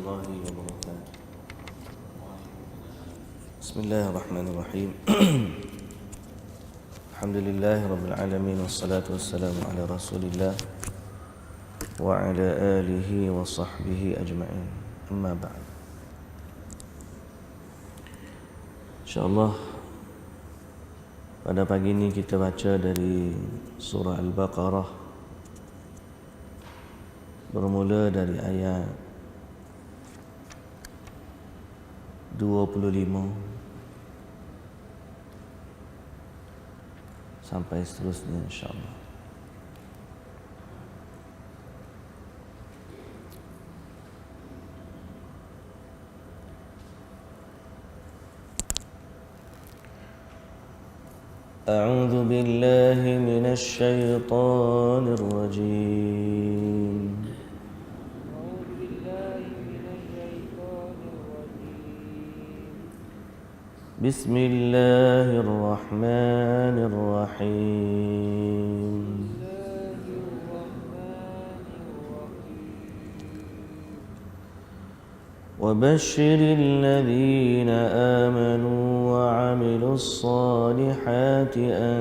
الله وبركاته. بسم الله الرحمن الرحيم. الحمد لله رب العالمين والصلاة والسلام على رسول الله وعلى آله وصحبه أجمعين. أما بعد. InsyaAllah pada pagi ini kita baca dari surah Al-Baqarah, bermula dari ayat 25 sampai seterusnya insyaAllah. أعوذ بالله من الشيطان الرجيم. بسم الله الرحمن الرحيم. وبشر الذين آمنوا وعملوا الصالحات أن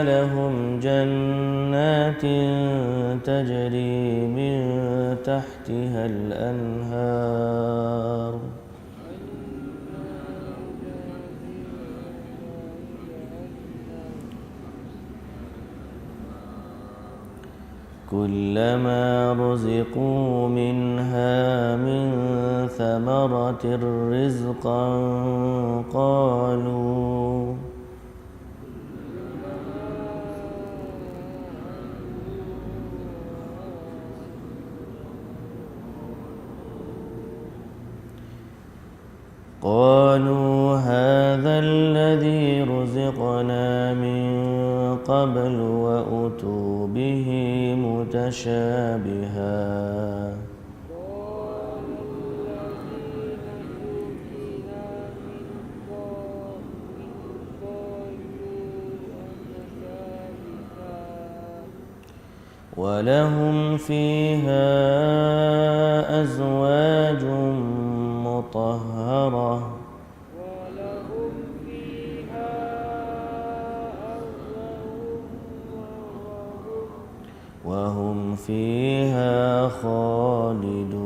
لهم جنات تجري من تحتها الأنهار كلما رزقوا منها من ثمرة رزقا قالوا هذا الذي رزقنا من قبل وأتوا به متشابها ولهم فيها أزواج مطهرة وهم فيها خالدون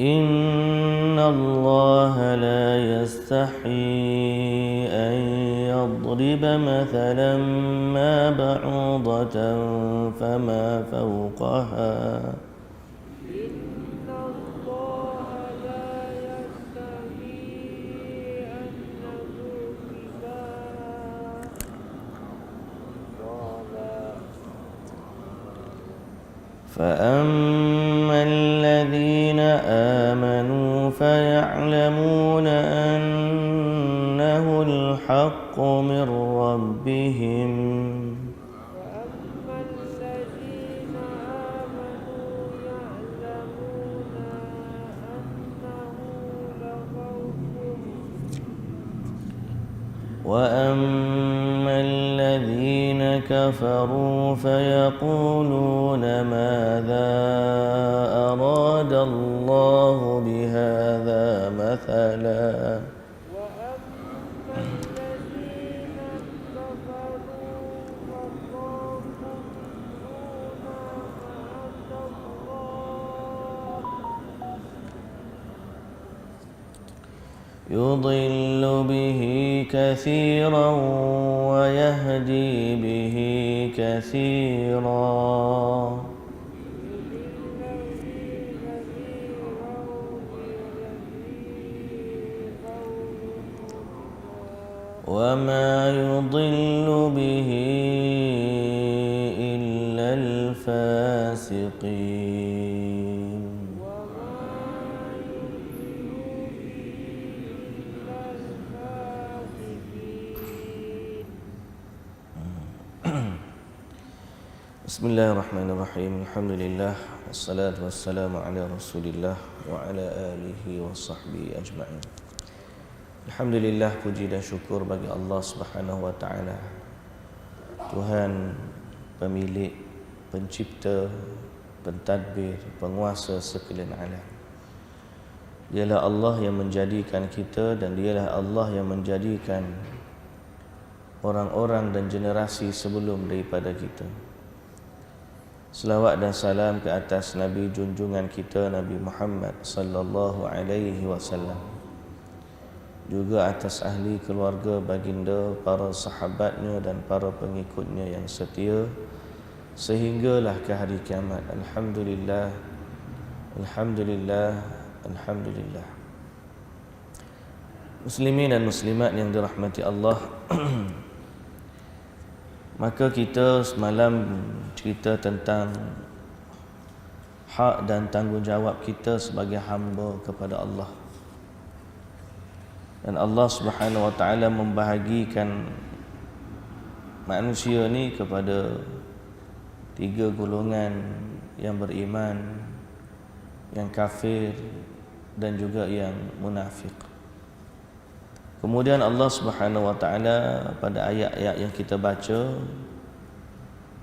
إن الله لا يستحيي أن يضرب مثلا ما بعوضة فما فوقها فأما الذين آمنوا فيعلمون أنه الحق من ربهم وأما الذين كفروا فيقولون ماذا أراد الله بهذا مثلا يضل به كثيرا ويهدي به كثيرا وما يضل به إلا الفاسقين Bismillahirrahmanirrahim. Alhamdulillah wassalatu wassalamu ala Rasulillah wa ala alihi wa sahbihi ajma'in. Alhamdulillah, puji dan syukur bagi Allah Subhanahu wa taala, Tuhan pemilik, pencipta, pentadbir, penguasa sekalian alam. Dialah Allah yang menjadikan kita dan dialah Allah yang menjadikan orang-orang dan generasi sebelum daripada kita. Selawat dan salam ke atas Nabi junjungan kita Nabi Muhammad sallallahu alaihi wasallam, juga atas ahli keluarga baginda, para sahabatnya dan para pengikutnya yang setia sehinggalah ke hari kiamat. Alhamdulillah, alhamdulillah, alhamdulillah. Muslimin dan muslimat yang dirahmati Allah, maka kita semalam cerita tentang hak dan tanggungjawab kita sebagai hamba kepada Allah. Dan Allah Subhanahu wa taala membahagikan manusia ni kepada 3 golongan: yang beriman, yang kafir dan juga yang munafik. Kemudian Allah Subhanahu wa taala pada ayat-ayat yang kita baca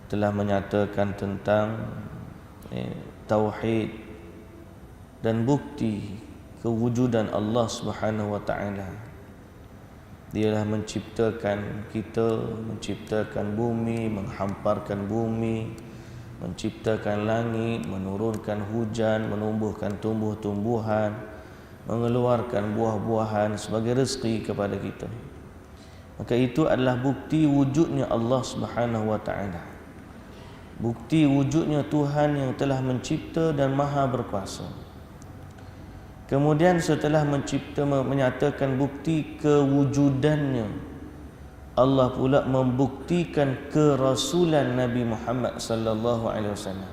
telah menyatakan tentang tauhid dan bukti kewujudan Allah Subhanahu wa taala. Dialah menciptakan kita, menciptakan bumi, menghamparkan bumi, menciptakan langit, menurunkan hujan, menumbuhkan tumbuh-tumbuhan, mengeluarkan buah-buahan sebagai rezeki kepada kita. Maka itu adalah bukti wujudnya Allah Subhanahu wa taala. Bukti wujudnya Tuhan yang telah mencipta dan maha berkuasa. Kemudian setelah mencipta, menyatakan bukti kewujudannya, Allah pula membuktikan kerasulan Nabi Muhammad sallallahu alaihi wasallam,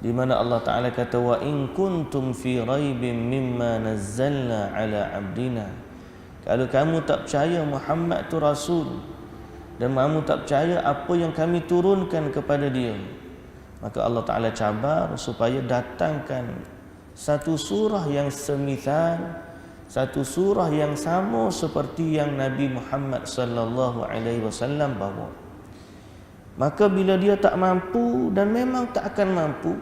di mana Allah Taala kata, wa in kuntum fi raibin mimma nazzalna ala abdina. Kalau kamu tak percaya Muhammad tu rasul dan kamu tak percaya apa yang kami turunkan kepada dia, maka Allah Taala cabar supaya datangkan satu surah yang semisal, satu surah yang sama seperti yang Nabi Muhammad sallallahu alaihi wasallam bawa. Maka bila dia tak mampu dan memang tak akan mampu,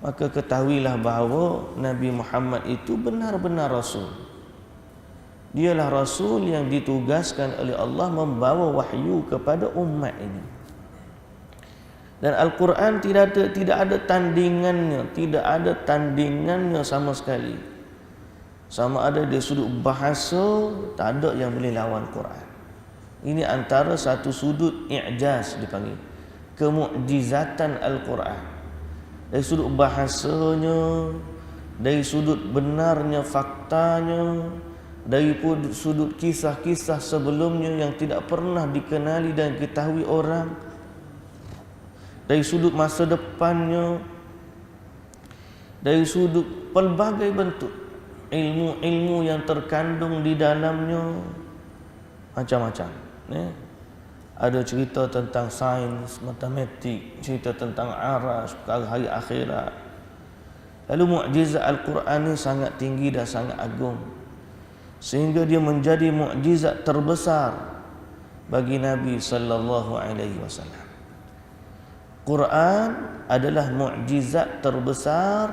maka ketahuilah bahawa Nabi Muhammad itu benar-benar rasul. Dialah rasul yang ditugaskan oleh Allah membawa wahyu kepada umat ini. Dan Al-Quran tidak ada tandingannya, tidak ada tandingannya sama sekali. Sama ada dari sudut bahasa, tak ada yang boleh lawan Quran. Ini antara satu sudut i'jaz dipanggil, kemukjizatan Al-Quran. Dari sudut bahasanya, dari sudut benarnya faktanya, dari sudut kisah-kisah sebelumnya yang tidak pernah dikenali dan diketahui orang, dari sudut masa depannya, dari sudut pelbagai bentuk ilmu-ilmu yang terkandung di dalamnya, macam-macam. Ada cerita tentang sains, matematik, cerita tentang aras, perkara hari akhirat. Lalu mukjizat Al-Quran ini sangat tinggi dan sangat agung, sehingga dia menjadi mukjizat terbesar bagi Nabi sallallahu alaihi wasallam. Quran adalah mukjizat terbesar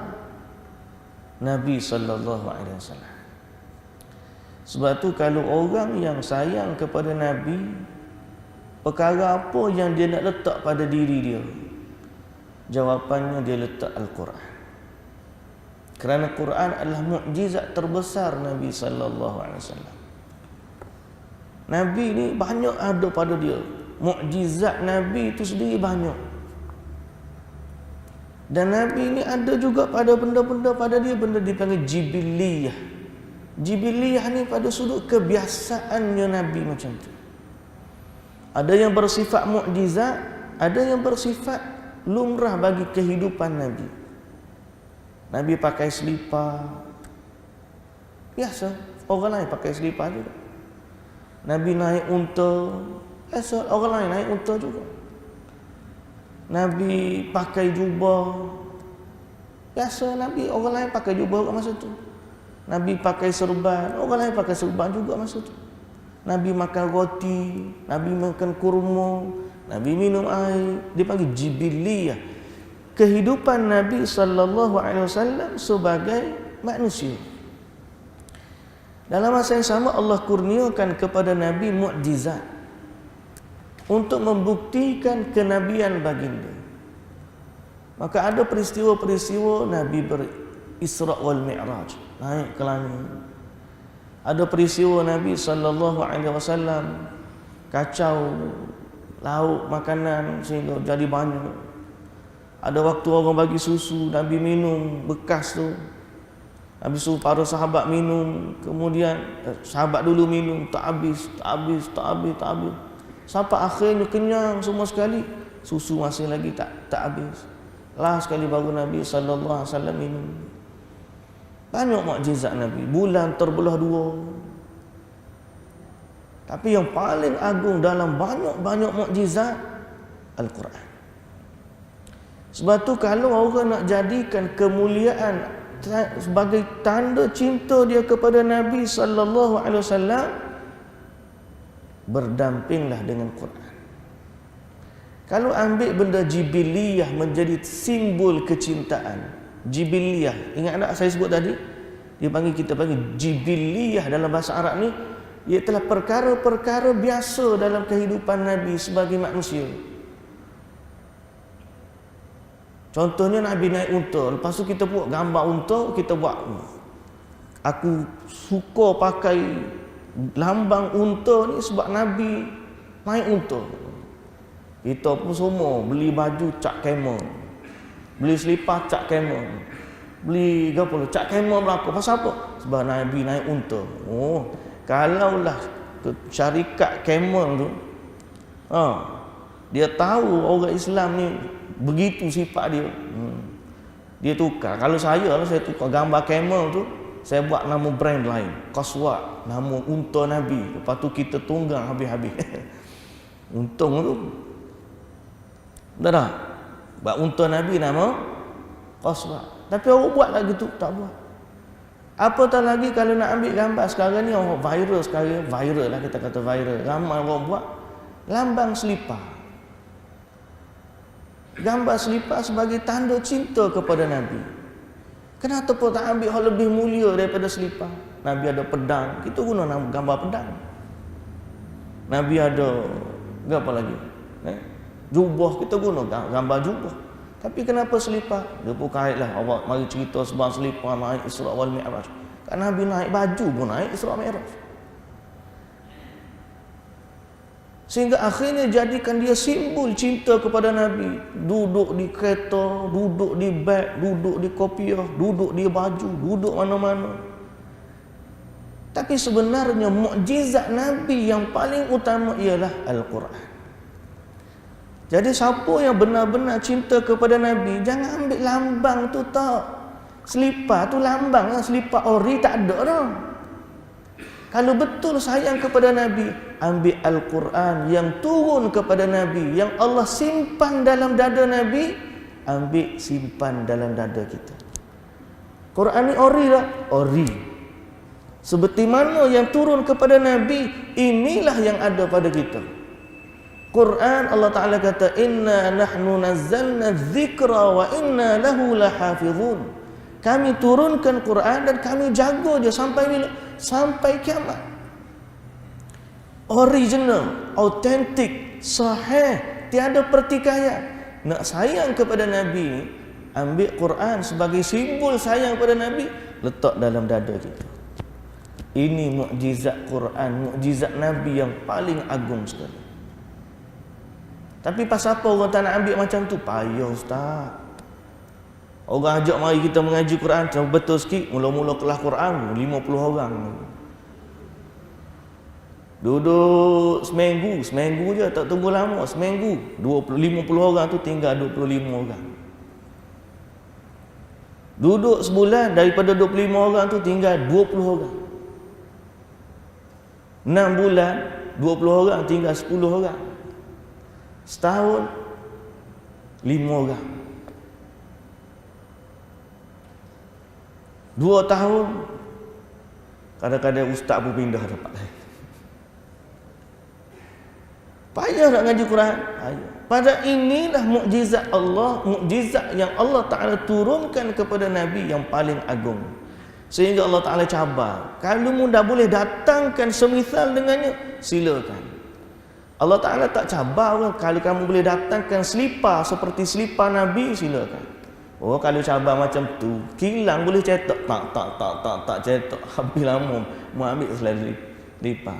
Nabi sallallahu alaihi wasallam. Sebab tu kalau orang yang sayang kepada Nabi, perkara apa yang dia nak letak pada diri dia? Jawapannya dia letak Al-Quran. Kerana Quran adalah mukjizat terbesar Nabi sallallahu alaihi wasallam. Nabi ni banyak ada pada dia. Mukjizat Nabi itu sendiri banyak. Dan Nabi ni ada juga pada benda-benda pada dia, benda dipanggil jibiliyah. Jibiliyah ni pada sudut kebiasaannya Nabi macam tu. Ada yang bersifat mukjizat, ada yang bersifat lumrah bagi kehidupan Nabi. Nabi pakai selipar, biasa. Orang lain pakai selipar juga. Nabi naik unta, biasa. Orang lain naik unta juga. Nabi pakai jubah. Biasa Nabi, orang lain pakai jubah masa tu. Nabi pakai serban, orang lain pakai serban juga masa tu. Nabi makan roti, Nabi makan kurma, Nabi minum air. Dia panggil jibiliyah. Kehidupan Nabi sallallahu alaihi wasallam sebagai manusia. Dalam masa yang sama Allah kurniakan kepada Nabi mukjizat untuk membuktikan kenabian baginda. Maka ada peristiwa-peristiwa Nabi berisra wal mi'raj, naik ke langit. Ada peristiwa Nabi sallallahu alaihi wasallam kacau lauk makanan sehingga jadi banyak. Ada waktu orang bagi susu, Nabi minum bekas tu. Nabi suruh para sahabat minum, kemudian sahabat dulu minum, tak habis. Sampai akhirnya kenyang semua sekali, susu masih lagi tak habis. Last sekali baru Nabi sallallahu alaihi wasallam minum. Banyak mukjizat Nabi, bulan terbelah dua. Tapi yang paling agung dalam banyak mukjizat Al-Quran. Sebab tu kalau orang nak jadikan kemuliaan sebagai tanda cinta dia kepada Nabi sallallahu alaihi wasallam, berdampinglah dengan Quran. Kalau ambil benda jibiliyah menjadi simbol kecintaan, jibiliyah, ingat tak saya sebut tadi? Kita panggil jibiliyah dalam bahasa Arab ni, ialah perkara-perkara biasa dalam kehidupan Nabi sebagai manusia. Contohnya Nabi naik unta, lepas tu kita buat gambar unta, kita buat, aku suka pakai lambang unta ni sebab Nabi naik unta. Kita pun semua beli baju cak camel, beli selipar cak camel, beli cak camel berapa? Pasal apa? Sebab Nabi naik unta. Oh, kalaulah syarikat camel tu, dia tahu orang Islam ni begitu sifat dia, dia tukar. Kalau saya tukar gambar camel tu, saya buat nama brand lain, Qaswa, nama unta Nabi. Lepas tu kita tunggang habis-habis. Untung tu dah buat unta Nabi nama Qaswa. Tapi orang buat lagi tu tak buat. Apatah lagi kalau nak ambil gambar sekarang ni, orang viral lah, kita kata viral. Ramai orang buat lambang selipar. Gambar selipar sebagai tanda cinta kepada Nabi. Kenapa tak ambil hal lebih mulia daripada selipar? Nabi ada pedang, kita guna gambar pedang. Nabi ada apa lagi? Jubah, kita guna gambar jubah. Tapi kenapa selipar? Dia pun kaitlah, awak mari cerita sebab selipar naik Isra wal Mi'raj. Kan Nabi naik baju pun naik Isra Mi'raj. Sehingga akhirnya jadikan dia simbol cinta kepada Nabi. Duduk di kereta, duduk di beg, duduk di kopiah, duduk di baju, duduk mana-mana. Tapi sebenarnya mukjizat Nabi yang paling utama ialah Al-Quran. Jadi siapa yang benar-benar cinta kepada Nabi, jangan ambil lambang tu tak. Selipar tu lambang lah, selipar ori tak ada dah. Kalau betul sayang kepada Nabi, ambil Al-Quran yang turun kepada Nabi, yang Allah simpan dalam dada Nabi, ambil simpan dalam dada kita. Quran ni ori tak? Ori. Seperti mana yang turun kepada Nabi, inilah yang ada pada kita. Quran, Allah Ta'ala kata, inna nahnu nazzalna dzikra wa inna lahu lahafizun. Kami turunkan Quran dan kami jaga dia sampai bila? Sampai kiamat. Original, autentik, sahih, tiada pertikaian. Nak sayang kepada Nabi, ambil Quran sebagai simbol sayang kepada Nabi, letak dalam dada kita. Ini mukjizat Quran, mukjizat Nabi yang paling agung sekali. Tapi pasal apa orang tak nak ambil macam tu? Payah ustaz. Orang ajak mari kita mengaji Quran, betul sikit, mula-mula kelas Quran 50 orang. Duduk seminggu je, tak tunggu lama, seminggu 50 orang tu tinggal 25 orang. Duduk sebulan, daripada 25 orang tu tinggal 20 orang. 6 bulan 20 orang tinggal 10 orang. Setahun 5 orang. 2 tahun kadang-kadang ustaz pun pindah tempat lain. Payah nak ngaji Quran. Payah. Pada inilah mukjizat Allah, mukjizat yang Allah Ta'ala turunkan kepada Nabi yang paling agung. Sehingga Allah Ta'ala cabar. Kalau mu dah boleh datangkan semisal dengannya, silakan. Allah Ta'ala tak cabar. Kalau kamu boleh datangkan selipar seperti selipar Nabi, silakan. Oh, kalau cabar macam tu, kilang boleh cetak. Tak cetak. Habis lama mu ambil selipar.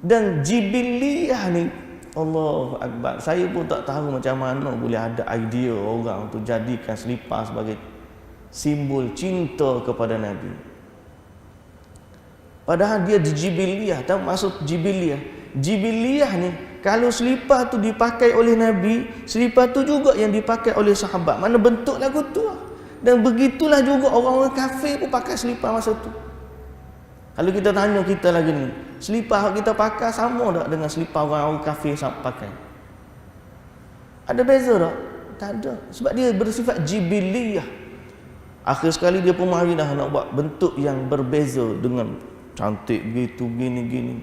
Dan jibiliyah ni, Allahu Akbar. Saya pun tak tahu macam mana boleh ada idea orang untuk jadikan selipar sebagai simbol cinta kepada Nabi. Padahal dia jibiliyah. Tahu maksud jibiliyah? Jibiliyah ni, kalau selipar tu dipakai oleh Nabi, selipar tu juga yang dipakai oleh sahabat. Mana bentuk lagu tu. Dan begitulah juga orang-orang kafir pun pakai selipar masa tu. Kalau kita tanya kita lagi ni, selipar kita pakai sama tak dengan selipar orang kafir pakai? Ada beza tak? Tak ada. Sebab dia bersifat jibiliyah. Akhir sekali dia pun mari dah nak buat bentuk yang berbeza dengan cantik begitu, gini-gini.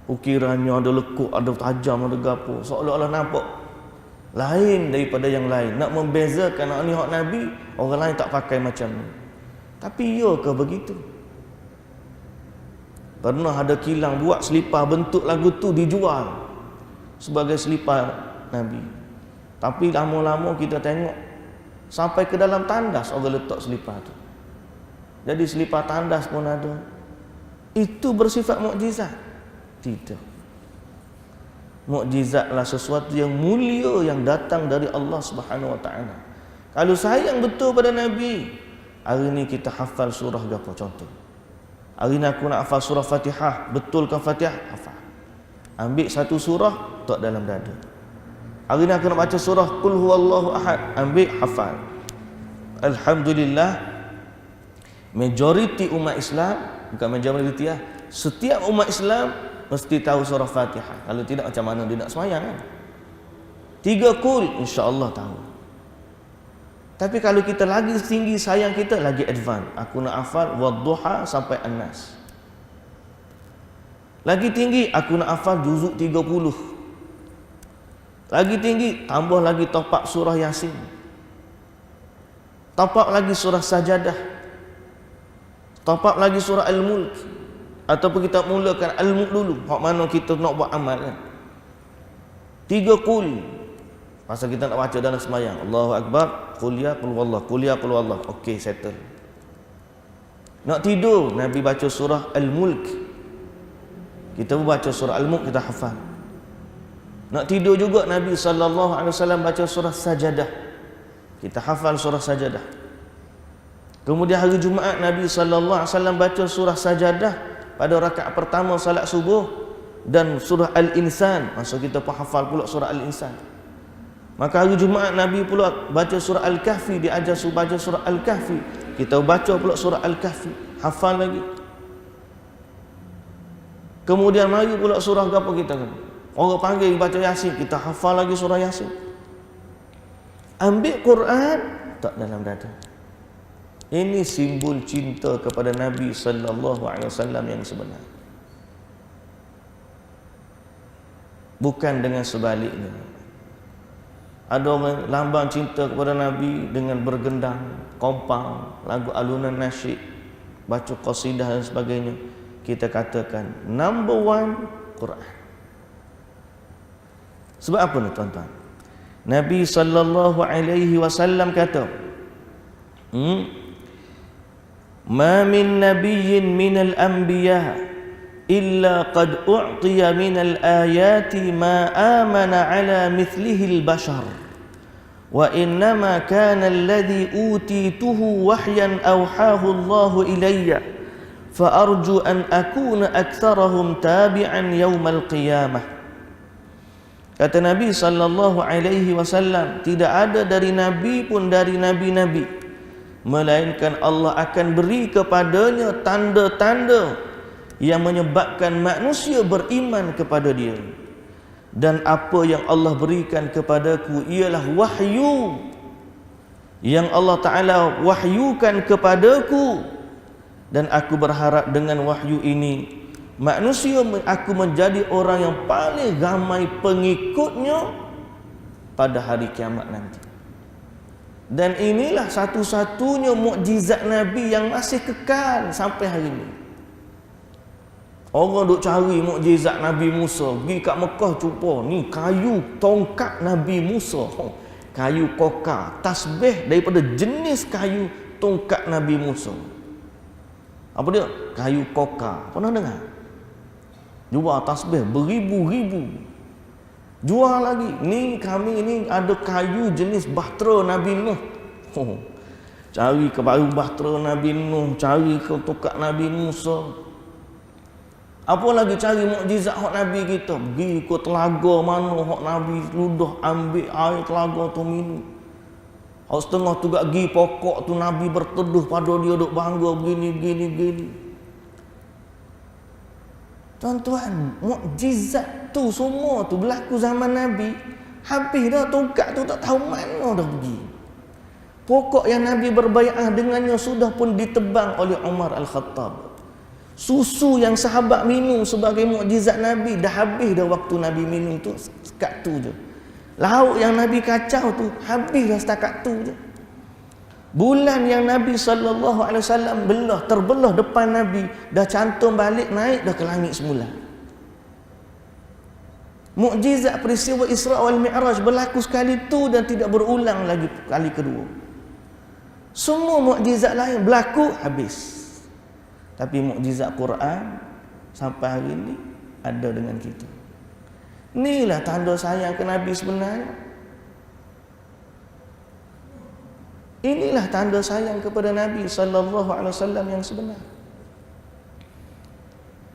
Ukirannya ada lekuk, ada tajam, ada gapo. Seolah-olah nampak lain daripada yang lain. Nak membezakan nak ni hak Nabi, orang lain tak pakai macam ni. Tapi ya ke begitu? Pernah ada kilang buat selipar bentuk lagu tu dijual sebagai selipar Nabi. Tapi lama-lama kita tengok sampai ke dalam tandas orang letak selipar tu. Jadi selipar tandas pun ada. Itu bersifat mukjizat? Tidak. Mukjizatlah sesuatu yang mulia yang datang dari Allah Subhanahu Wa Taala. Kalau sayang betul pada Nabi, hari ni kita hafal surah apa contoh? Hari ni aku nak hafal surah Fatihah. Betulkah Fatihah? Hafal. Ambil satu surah, letak dalam dada. Hari ni aku nak baca surah Qul Huwallahu Ahad. Ambil, hafal. Alhamdulillah, majoriti umat Islam, bukan majoriti lah, setiap umat Islam mesti tahu surah Fatihah. Kalau tidak macam mana dia nak semayang kan? 3 Qul, insya-Allah tahu. Tapi kalau kita lagi tinggi sayang kita, lagi advance. Aku nak hafal Wadduha sampai An-Nas. Lagi tinggi, aku nak hafal juzuk 30. Lagi tinggi, tambah lagi top up surah Yasin. Top up lagi surah Sajadah. Top up lagi surah Al-Mulk. Ataupun kita mulakan Al-Mulk dulu. Hak mana kita nak buat amal kan? 3 Qul. Masa kita nak baca dalam sembahyang, Allahu Akbar, qul ya qul wallah, qul ya qul wallah. Okey, settle. Nak tidur, Nabi baca surah Al-Mulk. Kita pun baca surah Al-Mulk, kita hafal. Nak tidur juga Nabi sallallahu alaihi wasallam baca surah Sajadah. Kita hafal surah Sajadah. Kemudian hari Jumaat Nabi sallallahu alaihi wasallam baca surah Sajadah pada rakaat pertama salat subuh dan surah Al-Insan. Masa kita pun hafal pula surah Al-Insan. Maka hari Jumaat Nabi pula baca surah Al-Kahfi, diajar baca surah Al-Kahfi. Kita baca pula surah Al-Kahfi, hafal lagi. Kemudian mari pula surah apa kita kan? Orang panggil baca Yasin, kita hafal lagi surah Yasin. Ambil Quran tak dalam dada. Ini simbol cinta kepada Nabi sallallahu alaihi wasallam yang sebenar. Bukan dengan sebaliknya. Ada orang lambang cinta kepada Nabi dengan bergendang, kompang, lagu alunan nasyid, baca qasidah dan sebagainya. Kita katakan number 1 Quran. Sebab apa ni tuan-tuan? Nabi sallallahu alaihi wasallam kata, "Ma min nabiyyin minal anbiya illa qad u'tiya minal ayati ma amana ala mithlihi al-bashar wa innama kana alladhi utituhu wahyan awhahu Allahu ilayya fa arju an akuna aktharahum tabi'an yawmal qiyamah." Kata Nabi sallallahu alaihi wasallam, tidak ada dari nabi pun dari nabi-nabi melainkan Allah akan beri kepadanya tanda-tanda yang menyebabkan manusia beriman kepada dia, dan apa yang Allah berikan kepadaku ialah wahyu yang Allah Ta'ala wahyukan kepadaku, dan aku berharap dengan wahyu ini manusia aku menjadi orang yang paling ramai pengikutnya pada hari kiamat nanti. Dan inilah satu-satunya mukjizat Nabi yang masih kekal sampai hari ini. Orang duk cari mukjizat Nabi Musa, pergi kat Mekah jumpa ni kayu tongkat Nabi Musa, kayu kokar, tasbih daripada jenis kayu tongkat Nabi Musa. Apa dia? Kayu kokar. Pernah dengar? Jual tasbih beribu-ribu. Jual lagi. Ni kami ni ada kayu jenis bahtera Nabi Nuh. Cari ke baru bahtera Nabi Nuh, cari ke tongkat Nabi Musa. Apa lagi cari mukjizat hak Nabi kita? Pergi ke telaga mana hak Nabi ludah ambil air telaga tu minum. Hak setengah tu gak pergi pokok tu Nabi berteduh pada dia duk bangga begini. Tuan-tuan, mukjizat tu semua tu berlaku zaman Nabi. Habis dah tongkat tu tak tahu mana dah pergi. Pokok yang Nabi berbai'ah dengannya sudah pun ditebang oleh Umar Al-Khattab. Susu yang sahabat minum sebagai mukjizat Nabi dah habis dah waktu Nabi minum tu, sekat tu je. Lauk yang Nabi kacau tu habis dah setakat tu je. Bulan yang Nabi SAW terbelah depan Nabi dah cantum balik naik dah ke langit semula. Mukjizat peristiwa Isra wal Mi'raj berlaku sekali tu dan tidak berulang lagi kali kedua. Semua mukjizat lain berlaku habis. Tapi mukjizat Quran sampai hari ini ada dengan kita. Inilah tanda sayang ke Nabi sebenarnya. Inilah tanda sayang kepada Nabi SAW yang sebenar.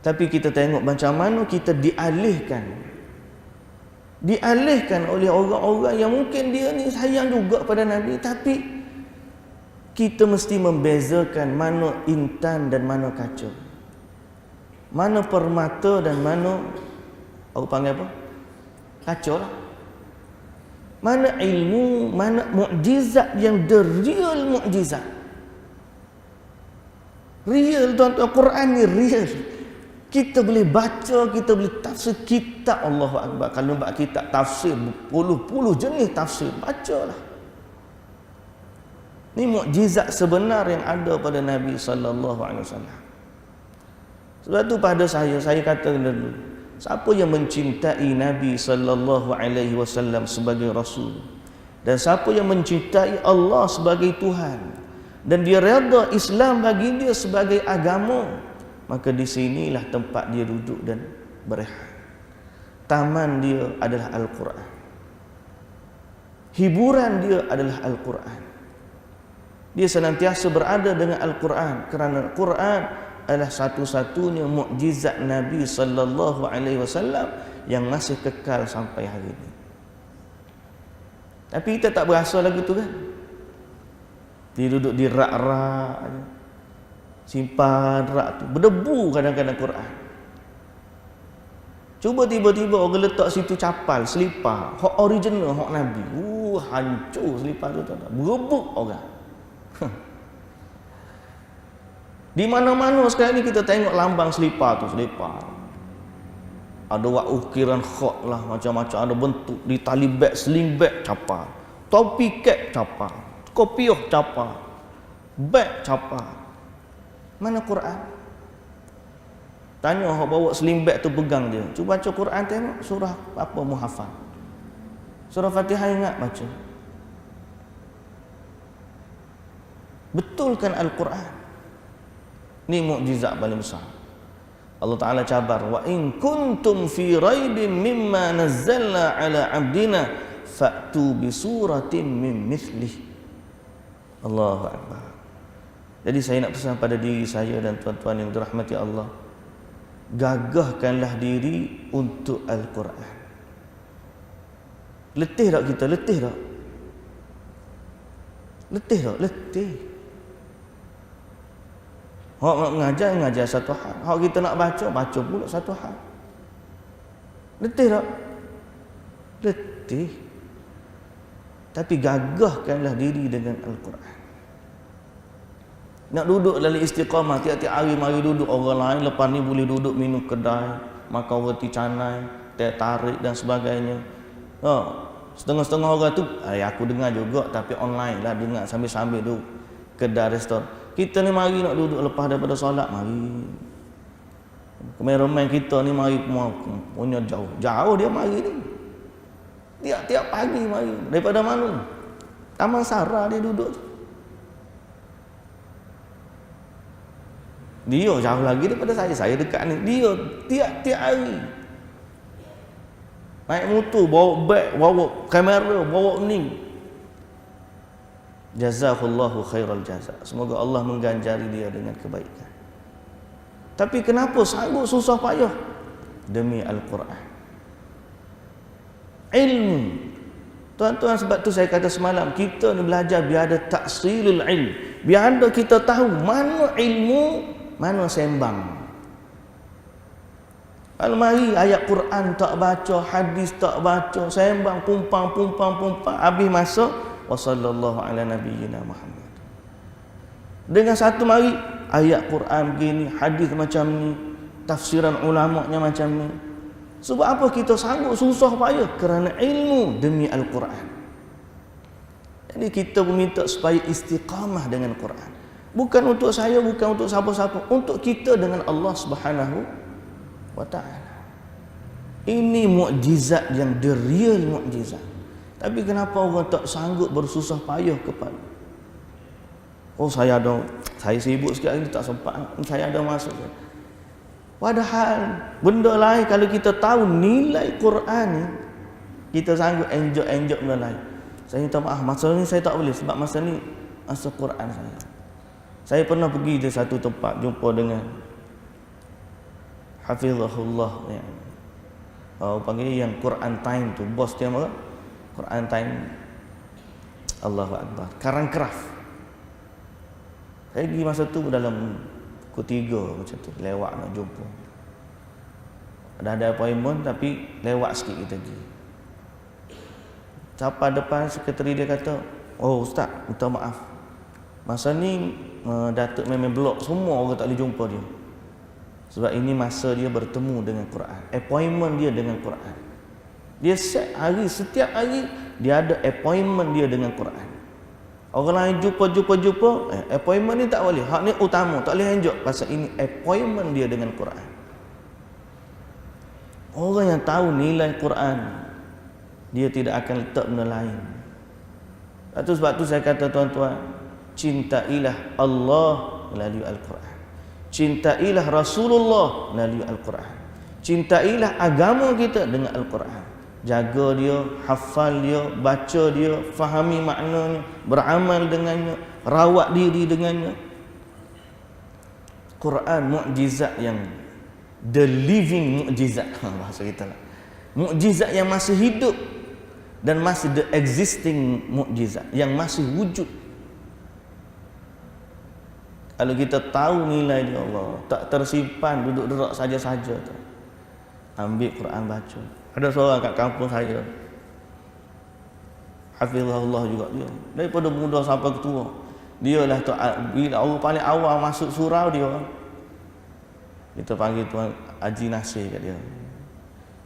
Tapi kita tengok macam mana kita dialihkan oleh orang-orang yang mungkin dia ni sayang juga pada Nabi, tapi kita mesti membezakan mana intan dan mana kaca, mana permata dan mana aku panggil apa? Kaca lah. Mana ilmu, mana mukjizat yang the real mukjizat. Real tuan-tuan, Quran ni real. Kita boleh baca, kita boleh tafsir kitab. Allahu Akbar. Kalau buat kitab tafsir puluh-puluh jenis tafsir, bacalah. Ini mukjizat sebenar yang ada pada Nabi SAW. Sebab tu pada saya kata dulu, siapa yang mencintai Nabi SAW sebagai Rasul, dan siapa yang mencintai Allah sebagai Tuhan, dan dia redha Islam bagi dia sebagai agama, maka di sinilah tempat dia duduk dan berehat. Taman dia adalah Al-Quran. Hiburan dia adalah Al-Quran. Dia senantiasa berada dengan Al-Quran, kerana Al-Quran adalah satu-satunya mukjizat Nabi SAW yang masih kekal sampai hari ini. Tapi kita tak berasa lagu tu kan? Dia duduk di rak-rak, simpan rak tu, berdebu kadang-kadang Quran. Cuba tiba-tiba orang letak situ capal, selipar, hak original, hak Nabi. Hancur selipar tu, berebut orang. Di mana-mana sekarang ni kita tengok lambang selipar tu, selipar. Ada ukiran khot lah, macam-macam, ada bentuk di tali beg, sling bag capar, topi cap capar, kopiah capar, beg capar. Mana Quran? Tanya orang bawa sling bag tu, pegang dia, cuba baca Quran, tengok surah apa muhafal. Surah Fatihah ingat baca. Betulkan Al-Quran. Ini mukjizat paling besar. Allah Ta'ala cabar, wa in kuntum fi raibin mimma nazzalna ala abdina fa'tu bi suratin min mithlih. Allahu Akbar. Jadi saya nak pesan pada diri saya dan tuan-tuan yang dirahmati Allah, gagahkanlah diri untuk Al-Quran. Letih tak kita? Letih tak? Letih tak? Letih. Hak nak mengajar satu hal. Hak kita nak baca pula satu hal. Letih tak? letih. Tapi gagahkanlah diri dengan Al-Quran. Nak duduk dalam istiqamah, tiap-tiap hari mari duduk orang lain, lepas ni boleh duduk minum kedai, makan roti canai, teh tarik dan sebagainya. Setengah-setengah orang tu, aku dengar juga tapi online lah, dengar sambil-sambil tu kedai restoran. Kita ni mari nak duduk lepas daripada solat, mari. Kameraman kita ni mari punya jauh dia mari ni. Tiap-tiap pagi mari. Daripada mana? Taman Sara dia duduk tu. Dia jauh lagi daripada saya dekat ni. Dia tiap-tiap hari naik motor, bawa beg, bawa kamera, bawa ni. Jazakallahu khairal jaza. Semoga Allah mengganjari dia dengan kebaikan. Tapi kenapa sanggup susah payah? Demi Al-Quran, ilmu. Tuan-tuan, sebab tu saya kata semalam, kita ni belajar biar ada taksilul ilm, biar ada kita tahu mana ilmu, mana sembang. Kalau mari ayat Quran tak baca, hadis tak baca, sembang pumpang, habis masa wa sallallahu ala nabiyyina Muhammad. Dengan satu mari ayat Quran begini, hadis macam ni, tafsiran ulama'nya macam ni. Sebab apa kita sanggup susah payah? Kerana ilmu demi Al-Quran. Jadi kita minta supaya istiqamah dengan Quran. Bukan untuk saya, bukan untuk siapa-siapa, untuk kita dengan Allah Subhanahu wa ta'ala. Ini mukjizat yang the real mukjizat. Tapi kenapa orang tak sanggup bersusah payah kepada? Saya sibuk sikit hari ni, tak sempat, saya ada masuk. Padahal benda lain, kalau kita tahu nilai Quran ni, kita sanggup enjoy benda lain. Saya minta maaf, masa ni saya tak boleh, sebab masa ni masa Quran saya. Saya pernah pergi di satu tempat, jumpa dengan Hafizahullah ya. Panggil yang Quran Time tu, bos dia apa? Quran Time, Allahu Akbar, Karangcraft. Saya pergi masa tu dalam pukul 3 macam tu, lewat nak jumpa. Ada appointment tapi lewat sikit kita pergi. Sampai depan sekretari dia kata, "Oh ustaz, minta maaf. Masa ni Datuk memang blok, semua orang tak boleh jumpa dia. Sebab ini masa dia bertemu dengan Quran. Appointment dia dengan Quran. Dia set hari, setiap hari dia ada appointment dia dengan Quran. Orang lain jumpa, appointment ni tak boleh. Hak ni utama, tak boleh enjoy. Pasal ini appointment dia dengan Quran. Orang yang tahu nilai Quran, dia tidak akan letak benda lain. Sebab tu saya kata tuan-tuan, cintailah Allah melalui Al-Quran. Cintailah Rasulullah melalui Al-Quran. Cintailah agama kita dengan Al-Quran. Jaga dia, hafal dia, baca dia, fahami maknanya, beramal dengannya, rawat diri dengannya. Quran mukjizat yang the living mukjizat, bahasa kita lah. Mukjizat yang masih hidup dan masih the existing mukjizat yang masih wujud. Kalau kita tahu nilai dia, Allah tak tersimpan duduk-duduk saja-saja tu. Ambil Quran baca. Ada seorang kat kampung saya, Hafizahullah juga dia, daripada muda sampai tua, dia lah tu, bila orang paling awal masuk surau dia, kita panggil Tuan Haji Nasir kat dia.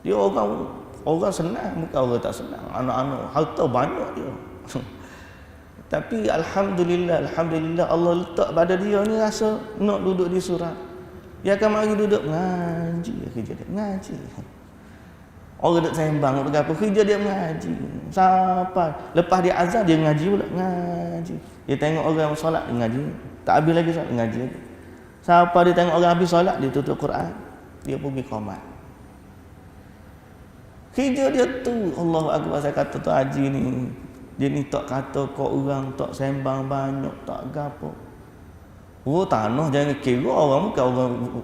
Dia orang senang, bukan orang tak senang. Anak-anak harta banyak dia. Tapi alhamdulillah Allah letak pada dia ni rasa nak duduk di surau. Dia akan mari duduk ngaji, kerja dia ngaji. Orang duduk sembang, duduk apa, kerja dia mengaji. Sampai lepas dia azan dia ngaji pula, ngaji. Dia tengok orang solat, dia ngaji. Tak habis lagi solat, dia ngaji lagi. Sampai dia tengok orang habis solat, dia tutup Quran, dia pergi qomat. Kerja dia tu, Allahu Akbar. Saya kata tu Haji ni, dia ni tak kata kau orang, tak sembang banyak, tak gapo. Oh tanah jangan kira orang,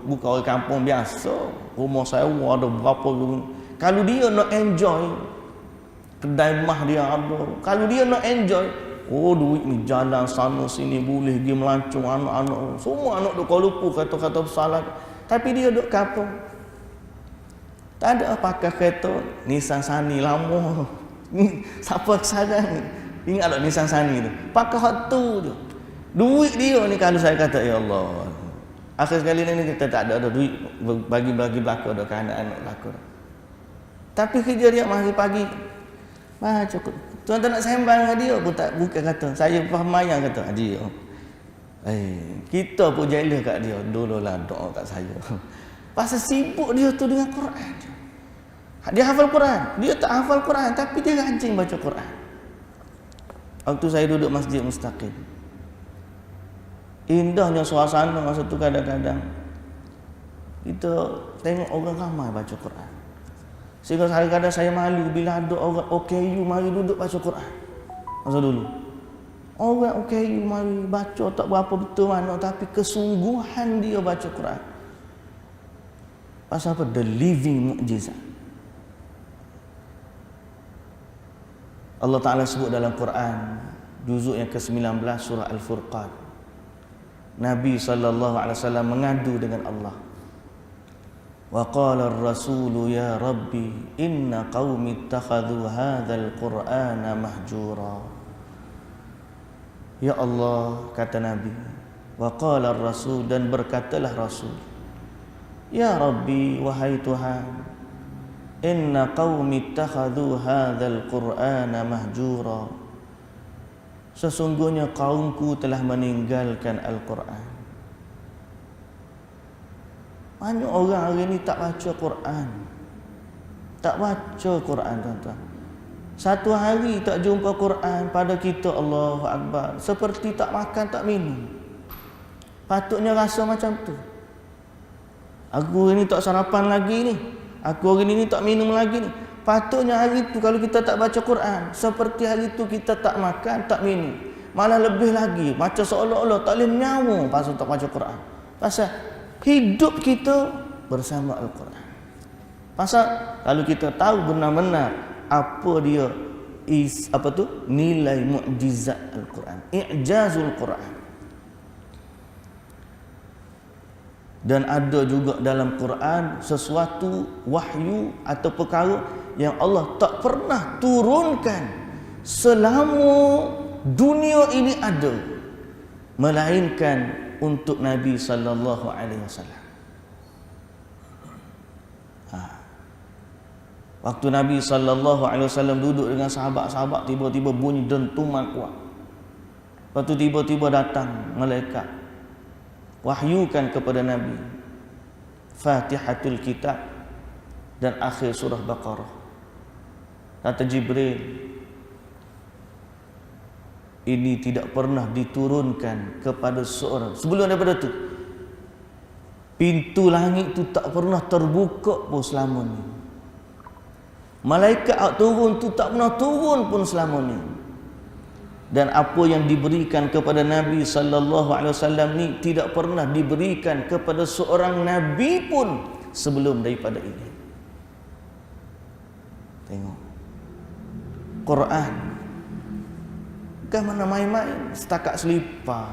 bukan orang kampung biasa. Rumah saya ada berapa rumah. Kalau dia nak enjoy, kedai mah dia ada. Kalau dia nak enjoy, oh duit ni jalan sana sini boleh pergi melancong anak-anak. Semua anak duk Kuala Lumpur kata-kata bersalah. Tapi dia duk kampung. Tak ada pakai kereta Nissan Sunny lama. Ni siapa sekarang ni? Ingat tak Nissan Sunny tu? Pakai hot tu je. Duit dia ni kalau saya kata ya Allah. Akhir sekali ni kita tak ada duit bagi-bagi belaka dah ke anak-anak belaka. Tapi kerja dia mari pagi. Baca tuan-tuan nak sembang dengan dia pun tak bukan kata. Saya faham mayang kata, "Haji, kita pun jela kat dia. Dululah doa kat saya." Pasal sibuk dia tu dengan Quran. Dia hafal Quran. Dia tak hafal Quran tapi dia rajin baca Quran. Waktu saya duduk Masjid Mustaqim, indahnya suasana masa tu kadang-kadang kita tengok orang ramai baca Quran. Sehingga kadang-kadang saya malu bila ada orang OKU mari duduk baca Quran. Masa dulu orang OKU mari baca tak berapa betul mana tapi kesungguhan dia baca Quran. Pasal apa? The living mu'jizat. Allah Ta'ala sebut dalam Quran juzuk yang ke-19 surah Al-Furqan. Nabi SAW mengadu dengan Allah. Wa qala ar-rasulu ya rabbi inna qaumi ittakhadhu hadzal qur'ana mahjura. Ya Allah, kata Nabi. Wa qala ar-rasul, dan berkatalah Rasul. Ya rabbi, wahai Tuhan, inna qaumi ittakhadhu hadzal qur'ana mahjura. Sesungguhnya kaumku telah meninggalkan Al-Quran. Banyak orang hari ni tak baca Quran. Tak baca Quran, tuan-tuan. Satu hari tak jumpa Quran pada kita, Allahu Akbar, seperti tak makan tak minum. Patutnya rasa macam tu. Aku ini tak sarapan lagi ni. Aku hari ni tak minum lagi ni. Patutnya hari tu kalau kita tak baca Quran, seperti hari tu kita tak makan, tak minum. Malah lebih lagi, macam seolah-olah tak boleh menyawa pasal tak baca Quran. Pasal hidup kita bersama Al-Quran. Pasal kalau kita tahu benar-benar apa dia nilai mukjizat Al-Quran, i'jazul Quran. Dan ada juga dalam Quran sesuatu wahyu atau perkara yang Allah tak pernah turunkan selama dunia ini ada, melainkan untuk Nabi sallallahu alaihi wasallam. Waktu Nabi sallallahu alaihi wasallam duduk dengan sahabat-sahabat, tiba-tiba bunyi dentuman kuat. Lepas tu tiba-tiba datang malaikat wahyukan kepada Nabi Fatihatul Kitab dan akhir surah Baqarah. Kata Jibril, ini tidak pernah diturunkan kepada seorang sebelum daripada tu. Pintu langit tu tak pernah terbuka pun selama ni. Malaikat turun tu tak pernah turun pun selama ni. Dan apa yang diberikan kepada Nabi sallallahu alaihi wasallam ni tidak pernah diberikan kepada seorang nabi pun sebelum daripada ini. Tengok Quran bukan mana main-main, setakat selipar.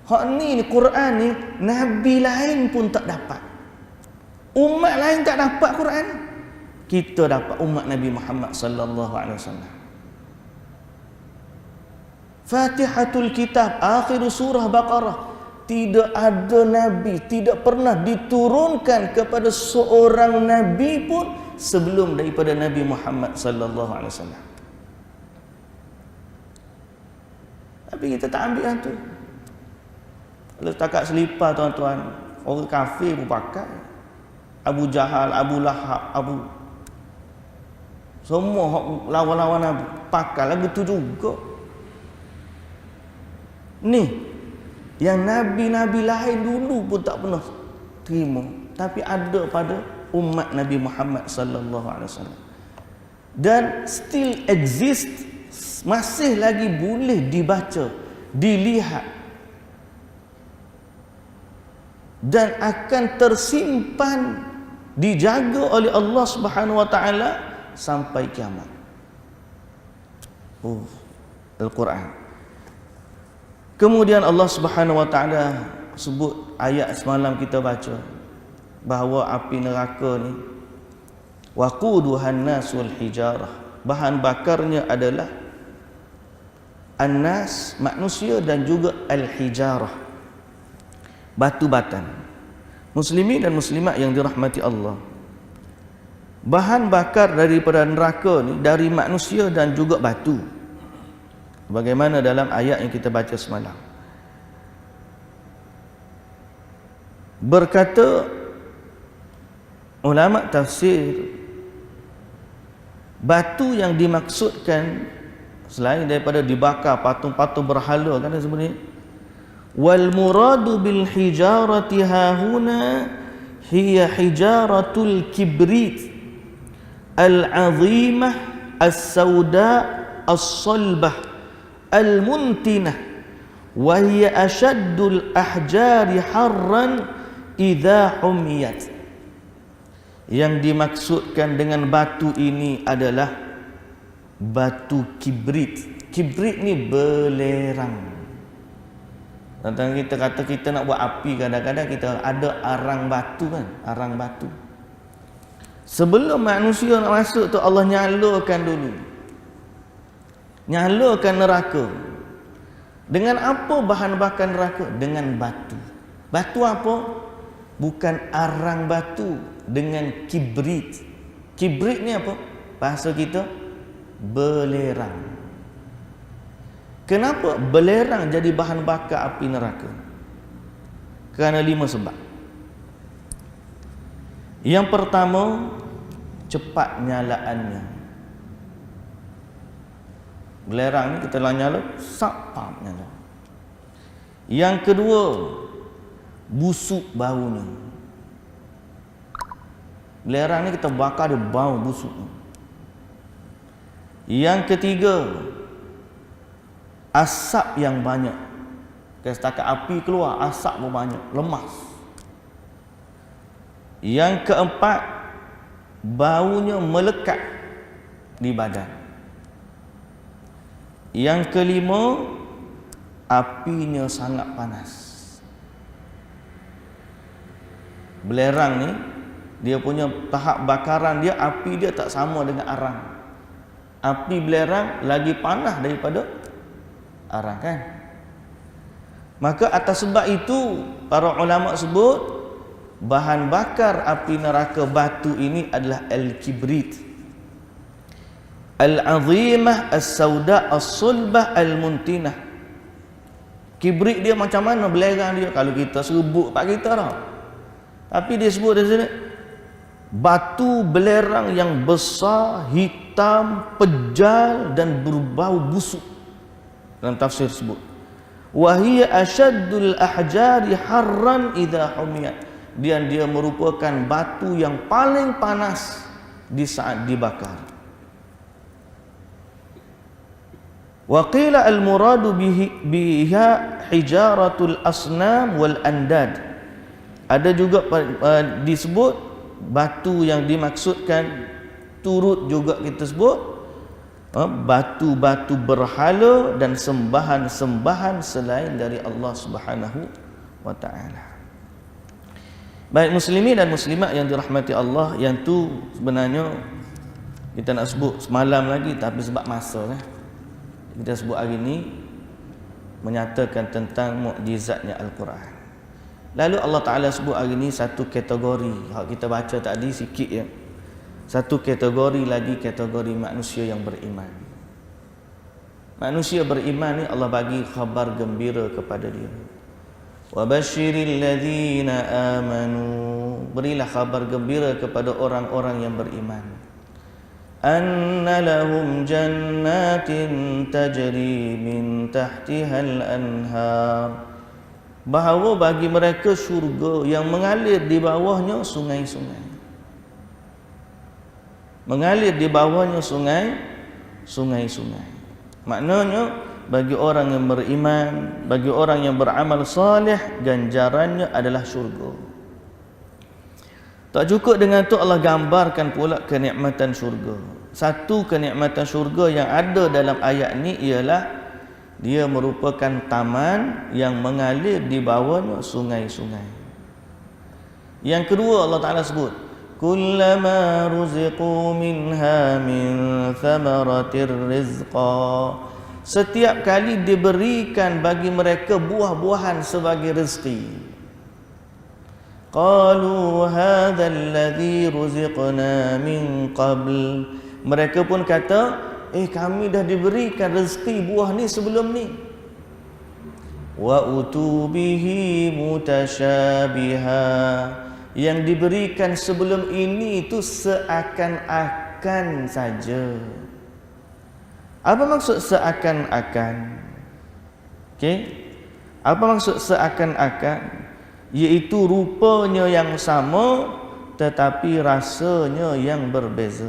Hak ni Quran ni nabi lain pun tak dapat. Umat lain tak dapat Quran. Kita dapat, umat Nabi Muhammad sallallahu alaihi wasallam. Fatihatul Kitab, akhir surah Baqarah. Tidak ada nabi, tidak pernah diturunkan kepada seorang nabi pun sebelum daripada Nabi Muhammad sallallahu alaihi wasallam. Tapi kita tak ambil yang tu. Kalau setakat selipar, tuan-tuan, orang kafir pun pakai. Abu Jahal, Abu Lahab, semua lawan-lawan Nabi pakai lagu tu juga. Ni yang nabi-nabi lain dulu pun tak pernah terima, tapi ada pada umat Nabi Muhammad sallallahu alaihi wasallam. Dan still exist, masih lagi boleh dibaca, dilihat, dan akan tersimpan, dijaga oleh Allah Subhanahu wa taala sampai kiamat. Al-Quran. Kemudian Allah Subhanahu wa taala sebut ayat semalam kita baca bahawa api neraka ni Waquduhan nas wal hijarah, bahan bakarnya adalah annas, manusia, dan juga al-hijarah, batu batan. Muslimin dan muslimat yang dirahmati Allah, bahan bakar daripada neraka ni dari manusia dan juga batu, bagaimana dalam ayat yang kita baca semalam. Berkata ulama tafsir, batu yang dimaksudkan selain daripada dibakar patung-patung berhala kan sebenarnya, wal muradu bil hijarati hahuna hiya hijaratul kibrit al-azimah as-sauda as-salbah al-muntinah wa hiya ashaddul ahjari harran idza humiyat. Yang dimaksudkan dengan batu ini adalah batu kibrit. Kibrit ni belerang. Tentang kita kata kita nak buat api, kadang-kadang kita ada arang batu kan, arang batu. Sebelum manusia nak masuk tu, Allah nyalakan dulu. Nyalakan neraka. Dengan apa bahan bakar neraka? Dengan batu. Batu apa? Bukan arang batu, dengan kibrit. Kibrit ni apa? Bahasa kita belerang. Kenapa belerang jadi bahan bakar api neraka? Kerana 5 sebab. Yang pertama, cepat nyalaannya. Belerang ni kita lah nyala, sapam nyala. Yang kedua, busuk baunya. Belerang ni kita bakar dia bau busuk. Yang ketiga, asap yang banyak. Setakat api keluar, asap pun banyak, lemas. Yang keempat, baunya melekat di badan. Yang kelima, apinya sangat panas. Belerang ni dia punya tahap bakaran dia, api dia tak sama dengan arang. Api belerang lagi panas daripada arang kan. Maka atas sebab itu para ulama sebut bahan bakar api neraka batu ini adalah al-kibrit al-azimah as-sauda as-sulbah al-muntinah. Kibrit dia macam mana belerang dia? Kalau kita serbuk pak kita tau. Tapi dia sebut di sini batu belerang yang besar, hitam, pejal dan berbau busuk. Dalam tafsir sebut wa hiya ashaddul ahjari harran idza humiyat. Dia merupakan batu yang paling panas di saat dibakar. Wa qila al muradu biha hijaratul asnam wal andad. Ada juga disebut batu yang dimaksudkan, turut juga kita sebut batu-batu berhala dan sembahan-sembahan selain dari Allah Subhanahu wa taala. Baik muslimin dan muslimat yang dirahmati Allah, yang tu sebenarnya kita nak sebut semalam lagi, tapi sebab masa kita sebut hari ini menyatakan tentang mukjizatnya Al-Quran. Lalu Allah Ta'ala sebut hari ini satu kategori, kita baca tadi sikit ya, satu kategori lagi, kategori manusia yang beriman. Manusia beriman ni Allah bagi khabar gembira kepada dia. Wa basyiril ladzina amanu, berilah khabar gembira kepada orang-orang yang beriman. Anna lahum jannatin tajri min tahtihal anhar, bahawa bagi mereka syurga yang mengalir di bawahnya sungai-sungai. Mengalir di bawahnya sungai-sungai. Maknanya bagi orang yang beriman, bagi orang yang beramal saleh, ganjarannya adalah syurga. Tak cukup dengan tu, Allah gambarkan pula kenikmatan syurga. Satu kenikmatan syurga yang ada dalam ayat ni ialah dia merupakan taman yang mengalir di bawahnya sungai-sungai. Yang kedua Allah Ta'ala sebut kullama ruziqu minha min thamaratir rizqa, setiap kali diberikan bagi mereka buah-buahan sebagai rezeki. Qalu hadha alladhi ruziqna min qabl, mereka pun kata, kami dah diberikan rezeki buah ni sebelum ni. Wa utubihi mutasyabiha, yang diberikan sebelum ini itu seakan-akan saja. Apa maksud seakan-akan? Apa maksud seakan-akan? Iaitu rupanya yang sama tetapi rasanya yang berbeza.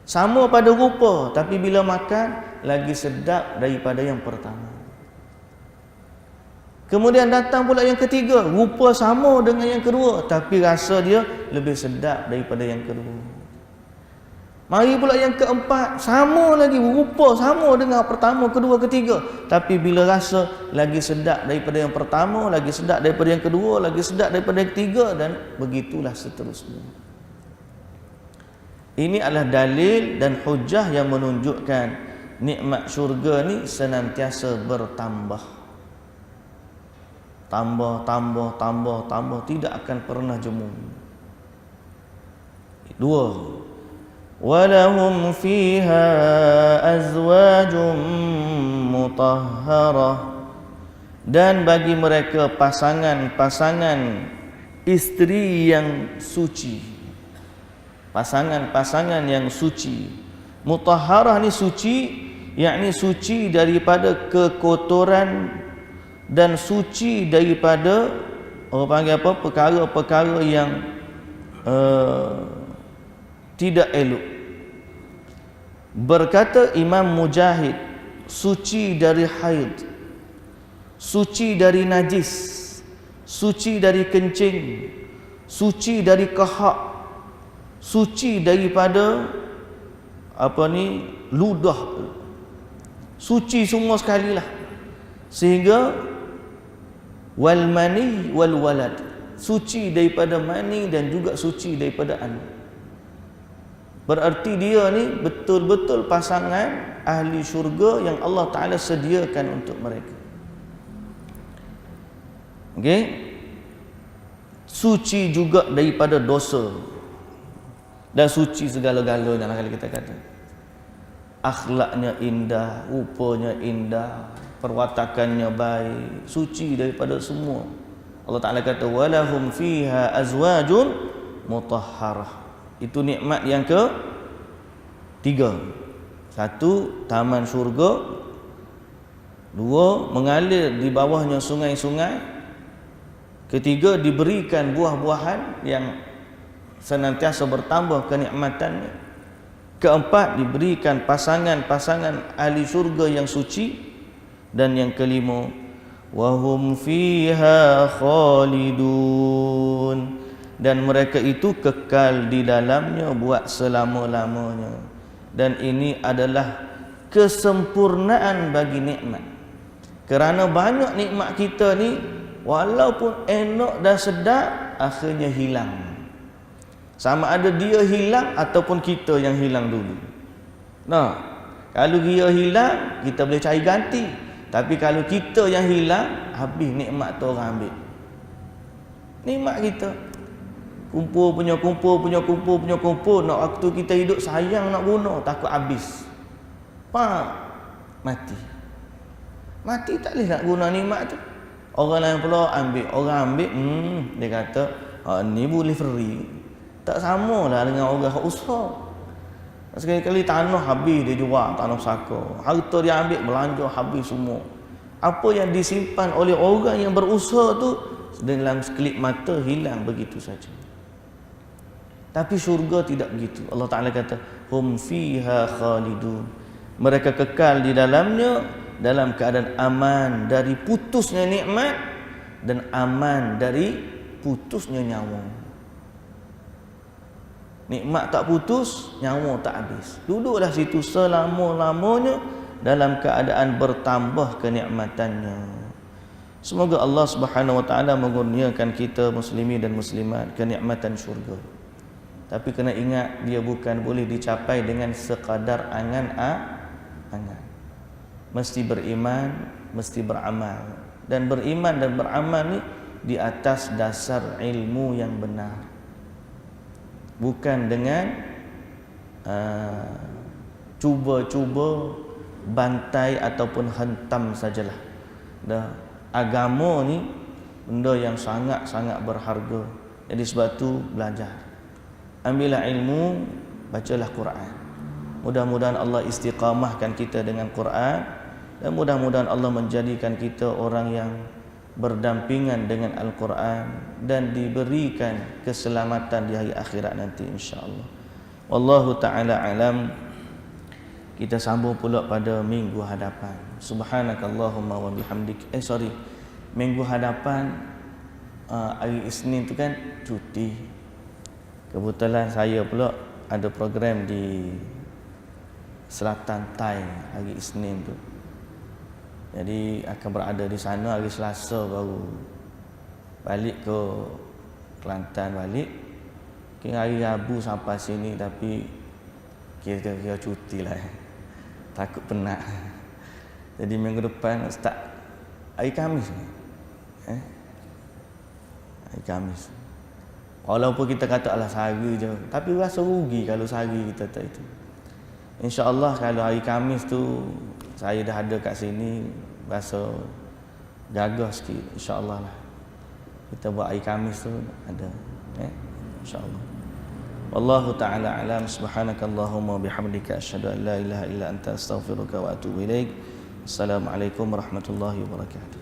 Sama pada rupa, tapi bila makan lagi sedap daripada yang pertama. Kemudian datang pula yang ketiga, rupa sama dengan yang kedua, tapi rasa dia lebih sedap daripada yang kedua. Mari pula yang keempat, sama lagi, rupa sama dengan pertama, kedua, ketiga, tapi bila rasa lagi sedap daripada yang pertama, lagi sedap daripada yang kedua, lagi sedap daripada yang ketiga, dan begitulah seterusnya. Ini adalah dalil dan hujah yang menunjukkan nikmat syurga ni senantiasa bertambah. Tambah, tidak akan pernah jemu. Dua, walahum fiha azwajum mutahharah, dan bagi mereka pasangan-pasangan isteri yang suci, pasangan-pasangan yang suci. Mutahharah ni suci, yakni suci daripada kekotoran dan suci daripada orang panggil apa, perkara-perkara yang tidak elok. Berkata Imam Mujahid, suci dari haid, suci dari najis, suci dari kencing, suci dari kahak, suci daripada ludah, suci semua sekali lah. Sehingga wal mani wal walad, suci daripada mani dan juga suci daripada anak. Berarti dia ni betul-betul pasangan ahli syurga yang Allah Ta'ala sediakan untuk mereka. Suci juga daripada dosa, dan suci segala-galanya lah kalau kita kata. Akhlaknya indah, rupanya indah, perwatakannya baik, suci daripada semua. Allah Ta'ala kata walahum fiha azwajun mutahharah. Itu nikmat yang ketiga. Satu, taman syurga. Dua, mengalir di bawahnya sungai-sungai. Ketiga, diberikan buah-buahan yang senantiasa bertambah kenikmatannya. Keempat, diberikan pasangan-pasangan ahli syurga yang suci. Dan yang kelima, wahum fiha khalidun, dan mereka itu kekal di dalamnya buat selama-lamanya. Dan ini adalah kesempurnaan bagi nikmat. Kerana banyak nikmat kita ni walaupun enak dan sedap, akhirnya hilang. Sama ada dia hilang ataupun kita yang hilang dulu. Kalau dia hilang, kita boleh cari ganti. Tapi kalau kita yang hilang, habis nikmat tu orang ambil. Nikmat kita kumpul. Nak waktu kita hidup sayang nak guna, takut habis. Mati tak boleh nak guna nikmat tu. Orang lain pula ambil. Orang ambil, dia kata, ni boleh free. Tak sama lah dengan orang yang usaha. Sekali-kali tanah habis dia jual, tanah saka. Harta dia ambil, belanja habis semua. Apa yang disimpan oleh orang yang berusaha tu dalam sekelip mata hilang begitu saja. Tapi syurga tidak begitu. Allah Ta'ala kata hum fiha khalidun, mereka kekal di dalamnya dalam keadaan aman dari putusnya nikmat dan aman dari putusnya nyawa. Nikmat tak putus, nyawa tak habis. Duduklah situ selama-lamanya dalam keadaan bertambah kenikmatannya. Semoga Allah Subhanahu wa taala mengurniakan kita muslimin dan muslimat kenikmatan syurga. Tapi kena ingat, dia bukan boleh dicapai dengan sekadar angan-angan. Mesti beriman, mesti beramal. Dan beriman dan beramal ni di atas dasar ilmu yang benar. Bukan dengan cuba-cuba bantai ataupun hentam sajalah. Dah, agama ni benda yang sangat-sangat berharga. Jadi sebab tu belajar. Ambillah ilmu, bacalah Quran. Mudah-mudahan Allah istiqamahkan kita dengan Quran, dan mudah-mudahan Allah menjadikan kita orang yang berdampingan dengan Al-Quran dan diberikan keselamatan di hari akhirat nanti, insya-Allah. Wallahu taala alam. Kita sambung pula pada minggu hadapan. Subhanakallahumma wa bihamdik. Minggu hadapan hari Isnin tu kan cuti. Kebetulan saya pula ada program di Selatan Thai hari Isnin tu. Jadi akan berada di sana hari Selasa baru balik ke Kelantan balik. Kira hari Rabu sampai sini, tapi kira-kira cuti lah. Takut penat. Jadi minggu depan start hari Khamis. Hari Khamis. Walaupun kita kata alah sehari je, tapi rasa rugi kalau sehari kita tak itu. InsyaAllah kalau hari Khamis tu saya dah ada kat sini, rasa gagah sikit. InsyaAllah lah kita buat hari Khamis tu ada. InsyaAllah. Wallahu ta'ala alam. Subhanakallahumma bihamdika asyhadu an la ilaha illa anta astaghfiruka wa atubu ilaik. Assalamualaikum warahmatullahi wabarakatuh.